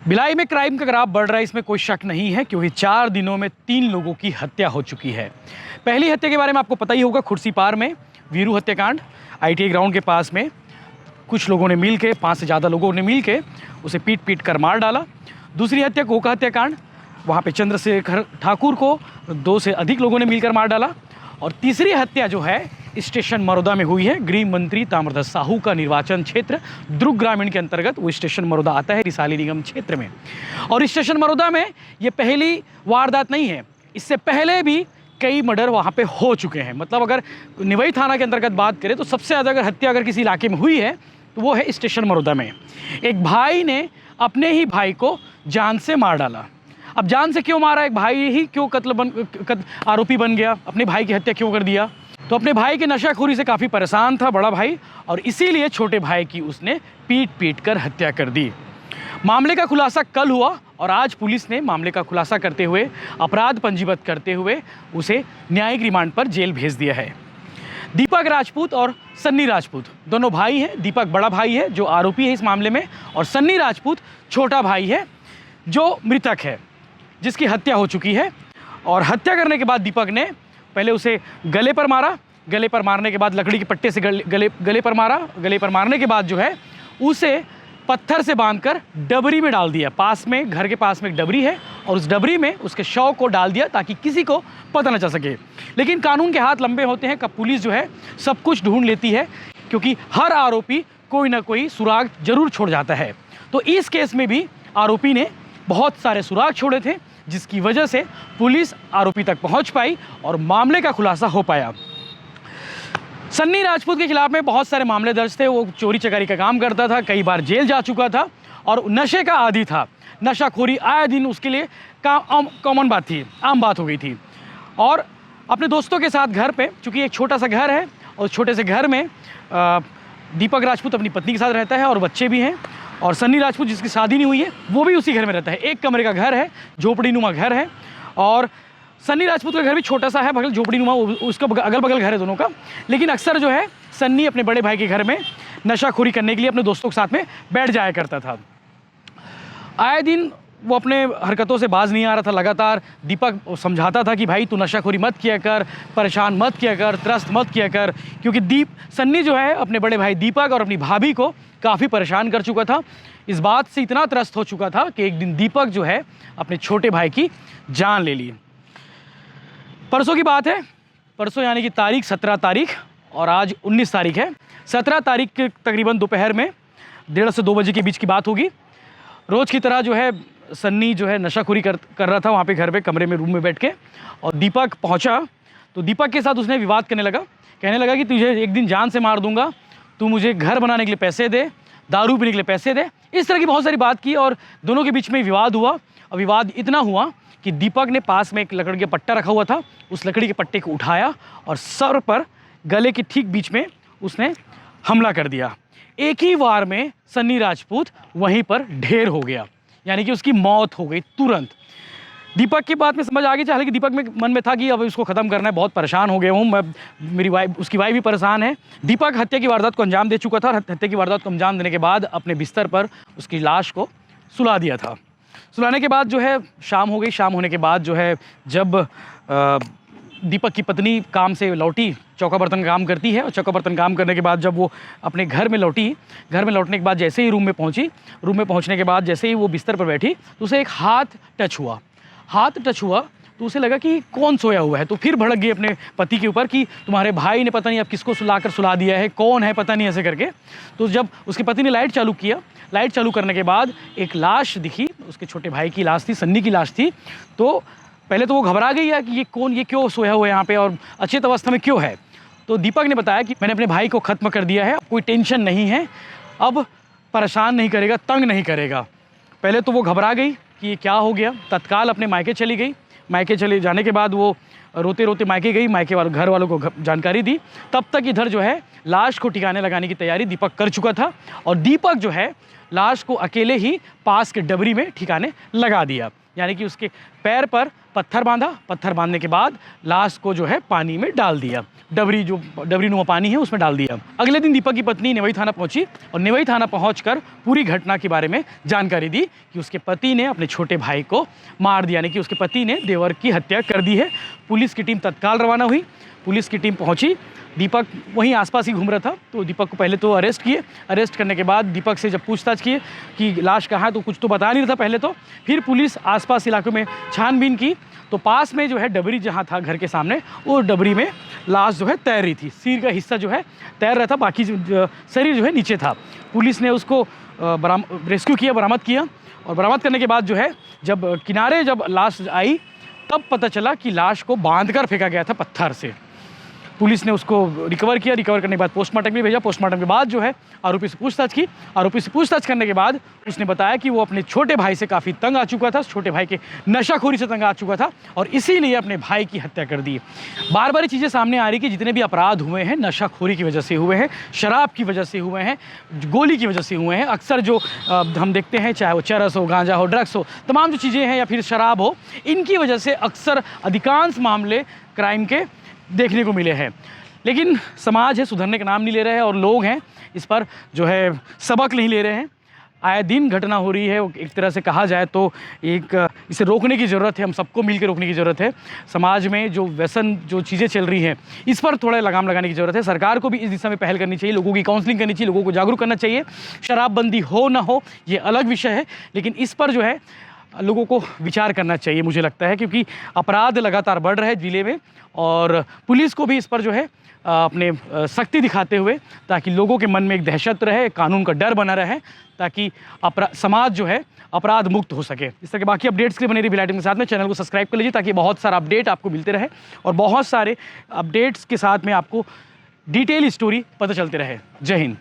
भिलाई में क्राइम का ग्राफ बढ़ रहा है, इसमें कोई शक नहीं है, क्योंकि 4 दिनों में 3 लोगों की हत्या हो चुकी है। पहली हत्या के बारे में आपको पता ही होगा, खुर्सीपार में वीरू हत्याकांड। ITI ग्राउंड के पास में कुछ लोगों ने मिल के, 5 से ज़्यादा लोगों ने मिल के उसे पीट पीट कर मार डाला। दूसरी हत्या कोका हत्याकांड, वहाँ पे चंद्रशेखर ठाकुर को 2 से अधिक लोगों ने मिलकर मार डाला। और तीसरी हत्या जो है स्टेशन मरोदा में हुई है। गृह मंत्री ताम्रध्वज साहू का निर्वाचन क्षेत्र दुर्ग ग्रामीण के अंतर्गत वो स्टेशन मरोदा आता है, रिसाली निगम क्षेत्र में। और स्टेशन मरोदा में ये पहली वारदात नहीं है, इससे पहले भी कई मर्डर वहाँ पे हो चुके हैं। मतलब अगर निवई थाना के अंतर्गत बात करें तो सबसे ज़्यादा अगर हत्या अगर किसी इलाके में हुई है तो वो है स्टेशन मरोदा में। एक भाई ने अपने ही भाई को जान से मार डाला। अब जान से क्यों मारा, एक भाई ही क्यों आरोपी बन गया, अपने भाई की हत्या क्यों कर दिया? तो अपने भाई की नशाखोरी से काफ़ी परेशान था बड़ा भाई, और इसीलिए छोटे भाई की उसने पीट पीट कर हत्या कर दी। मामले का खुलासा कल हुआ और आज पुलिस ने मामले का खुलासा करते हुए अपराध पंजीबद्ध करते हुए उसे न्यायिक रिमांड पर जेल भेज दिया है। दीपक राजपूत और सन्नी राजपूत दोनों भाई हैं। दीपक बड़ा भाई है जो आरोपी है इस मामले में, और सन्नी राजपूत छोटा भाई है जो मृतक है, जिसकी हत्या हो चुकी है। और हत्या करने के बाद दीपक ने पहले उसे गले पर मारा, गले पर मारने के बाद लकड़ी के पट्टे से गले पर मारा। गले पर मारने के बाद जो है उसे पत्थर से बांधकर डबरी में डाल दिया। पास में, घर के पास में एक डबरी है, और उस डबरी में उसके शव को डाल दिया ताकि किसी को पता न चल सके। लेकिन कानून के हाथ लंबे होते हैं, कब पुलिस जो है सब कुछ ढूंढ लेती है, क्योंकि हर आरोपी कोई ना कोई सुराग जरूर छोड़ जाता है। तो इस केस में भी आरोपी ने बहुत सारे सुराग छोड़े थे, जिसकी वजह से पुलिस आरोपी तक पहुंच पाई और मामले का खुलासा हो पाया। सन्नी राजपूत के खिलाफ में बहुत सारे मामले दर्ज थे। वो चोरी चकारी का काम करता था, कई बार जेल जा चुका था और नशे का आदी था। नशाखोरी आए दिन उसके लिए कॉमन बात थी, आम बात हो गई थी। और अपने दोस्तों के साथ घर पे, चूँकि एक छोटा सा घर है और छोटे से घर में दीपक राजपूत अपनी पत्नी के साथ रहता है और बच्चे भी हैं। और सन्नी राजपूत जिसकी शादी नहीं हुई है वो भी उसी घर में रहता है। एक कमरे का घर है, झोपड़ी नुमा घर है। और सन्नी राजपूत का घर भी छोटा सा है, बगल झोपड़ी नुमा, उसका अगल बगल घर है दोनों का। लेकिन अक्सर जो है सन्नी अपने बड़े भाई के घर में नशाखोरी करने के लिए अपने दोस्तों के साथ में बैठ जाया करता था। आए दिन वो अपने हरकतों से बाज नहीं आ रहा था। लगातार दीपक समझाता था कि भाई तू नशाखोरी मत किया कर, परेशान मत किया कर, त्रस्त मत किया कर, क्योंकि सन्नी जो है अपने बड़े भाई दीपक और अपनी भाभी को काफ़ी परेशान कर चुका था। इस बात से इतना त्रस्त हो चुका था कि एक दिन दीपक जो है अपने छोटे भाई की जान ले ली। परसों की बात है, परसों यानी कि तारीख 17 तारीख और आज 19 तारीख है। 17 तारीख के तकरीबन दोपहर में 1:30 से 2 बजे के बीच की बात होगी। रोज़ की तरह जो है सन्नी जो है नशाखोरी कर रहा था वहाँ पे घर पे कमरे में, रूम में बैठ के। और दीपक पहुँचा तो दीपक के साथ उसने विवाद करने लगा, कहने लगा कि तुझे एक दिन जान से मार दूंगा, तू मुझे घर बनाने के लिए पैसे दे, दारू पीने के लिए पैसे दे। इस तरह की बहुत सारी बात की और दोनों के बीच में विवाद हुआ। और विवाद इतना हुआ कि दीपक ने पास में एक लकड़ी का पट्टा रखा हुआ था, उस लकड़ी के पट्टे को उठाया और सर पर, गले के ठीक बीच में उसने हमला कर दिया। एक ही वार में सन्नी राजपूत वहीं पर ढेर हो गया, यानी कि उसकी मौत हो गई तुरंत। दीपक की बात में समझ आ गई, हालांकि दीपक में मन में था कि अब इसको ख़त्म करना है, बहुत परेशान हो गया हूँ मैं, मेरी वाइफ, उसकी वाइफ भी परेशान है। दीपक हत्या की वारदात को अंजाम दे चुका था। हत्या की वारदात को अंजाम देने के बाद अपने बिस्तर पर उसकी लाश को सुला दिया था। सुलाने के बाद जो है शाम हो गई। शाम होने के बाद जो है जब दीपक की पत्नी काम से लौटी, चौका बर्तन काम करती है, और चौका बर्तन काम करने के बाद जब वो अपने घर में लौटी, घर में लौटने के बाद जैसे ही रूम में पहुंची, रूम में पहुंचने के बाद जैसे ही वो बिस्तर पर बैठी तो उसे एक हाथ टच हुआ। हाथ टच हुआ तो उसे लगा कि कौन सोया हुआ है। तो फिर भड़क गई अपने पति के ऊपर कि तुम्हारे भाई ने पता नहीं अब किसको सुला दिया है, कौन है पता नहीं, ऐसे करके। तो जब उसके पति ने लाइट चालू किया, लाइट चालू करने के बाद एक लाश दिखी, उसके छोटे भाई की लाश थी, सन्नी की लाश थी। तो पहले तो वो घबरा गई है कि ये कौन, ये क्यों सोया हुआ है यहाँ पे और अचेत अवस्था में क्यों है। तो दीपक ने बताया कि मैंने अपने भाई को ख़त्म कर दिया है, कोई टेंशन नहीं है, अब परेशान नहीं करेगा, तंग नहीं करेगा। पहले तो वो घबरा गई कि ये क्या हो गया, तत्काल अपने मायके चली गई। मायके चले जाने के बाद वो रोते रोते मायके गई, मायके वालों घर वालों को जानकारी दी। तब तक इधर जो है लाश को ठिकाने लगाने की तैयारी दीपक कर चुका था और दीपक जो है लाश को अकेले ही पास के डबरी में ठिकाने लगा दिया, यानी कि उसके पैर पर पत्थर बांधा, पत्थर बांधने के बाद लाश को जो है पानी में डाल दिया, डबरी नुमा पानी है उसमें डाल दिया। अगले दिन दीपक की पत्नी नेवई थाना पहुंची और नेवई थाना पहुंचकर पूरी घटना के बारे में जानकारी दी कि उसके पति ने अपने छोटे भाई को मार दिया, यानी कि उसके पति ने देवर की हत्या कर दी है। पुलिस की टीम तत्काल रवाना हुई, पुलिस की टीम पहुंची। दीपक वहीं आसपास ही घूम रहा था, तो दीपक को पहले तो अरेस्ट किए। अरेस्ट करने के बाद दीपक से जब पूछताछ किए कि लाश कहाँ है, तो कुछ तो बता नहीं रहा था पहले तो। फिर पुलिस आसपास इलाकों में छानबीन की, तो पास में जो है डबरी जहाँ था घर के सामने, वो डबरी में लाश जो है तैर रही थी। सिर का हिस्सा जो है तैर रहा था, बाकी शरीर जो है नीचे था। पुलिस ने उसको रेस्क्यू किया, बरामद किया और बरामद करने के बाद जो है जब किनारे जब लाश आई तब पता चला कि लाश को बांधकर फेंका गया था पत्थर से। पुलिस ने उसको रिकवर किया, रिकवर करने के बाद पोस्टमार्टम भी भेजा। पोस्टमार्टम के बाद जो है आरोपी से पूछताछ की। आरोपी से पूछताछ करने के बाद उसने बताया कि वो अपने छोटे भाई से काफ़ी तंग आ चुका था, छोटे भाई के नशाखोरी से तंग आ चुका था और इसीलिए अपने भाई की हत्या कर दी। बार बार ये चीज़ें सामने आ रही कि जितने भी अपराध हुए हैं नशाखोरी की वजह से हुए हैं, शराब की वजह से हुए हैं, गोली की वजह से हुए हैं। अक्सर जो हम देखते हैं, चाहे वो चरस हो, गांजा हो, ड्रग्स हो, तमाम जो चीज़ें हैं या फिर शराब हो, इनकी वजह से अक्सर अधिकांश मामले क्राइम के देखने को मिले हैं। लेकिन समाज है सुधरने का नाम नहीं ले रहे हैं और लोग हैं इस पर जो है सबक नहीं ले रहे हैं। आए दिन घटना हो रही है, एक तरह से कहा जाए तो इसे रोकने की ज़रूरत है, हम सबको मिलकर रोकने की ज़रूरत है। समाज में जो व्यसन जो चीज़ें चल रही हैं इस पर थोड़ा लगाम लगाने की ज़रूरत है। सरकार को भी इस दिशा में पहल करनी चाहिए, लोगों की काउंसलिंग करनी चाहिए, लोगों को जागरूक करना चाहिए। शराबबंदी हो ना हो ये अलग विषय है, लेकिन इस पर जो है लोगों को विचार करना चाहिए मुझे लगता है, क्योंकि अपराध लगातार बढ़ रहे हैं ज़िले में और पुलिस को भी इस पर जो है अपने सख्ती दिखाते हुए, ताकि लोगों के मन में एक दहशत रहे, कानून का डर बना रहे, ताकि समाज जो है अपराध मुक्त हो सके। इस तरह के बाकी अपडेट्स के लिए बने रही बिलाइटिंग के साथ में चैनल को सब्सक्राइब कर लीजिए, ताकि बहुत सारा अपडेट आपको मिलते रहे और बहुत सारे अपडेट्स के साथ में आपको डिटेल स्टोरी पता चलते रहे। जय हिंद।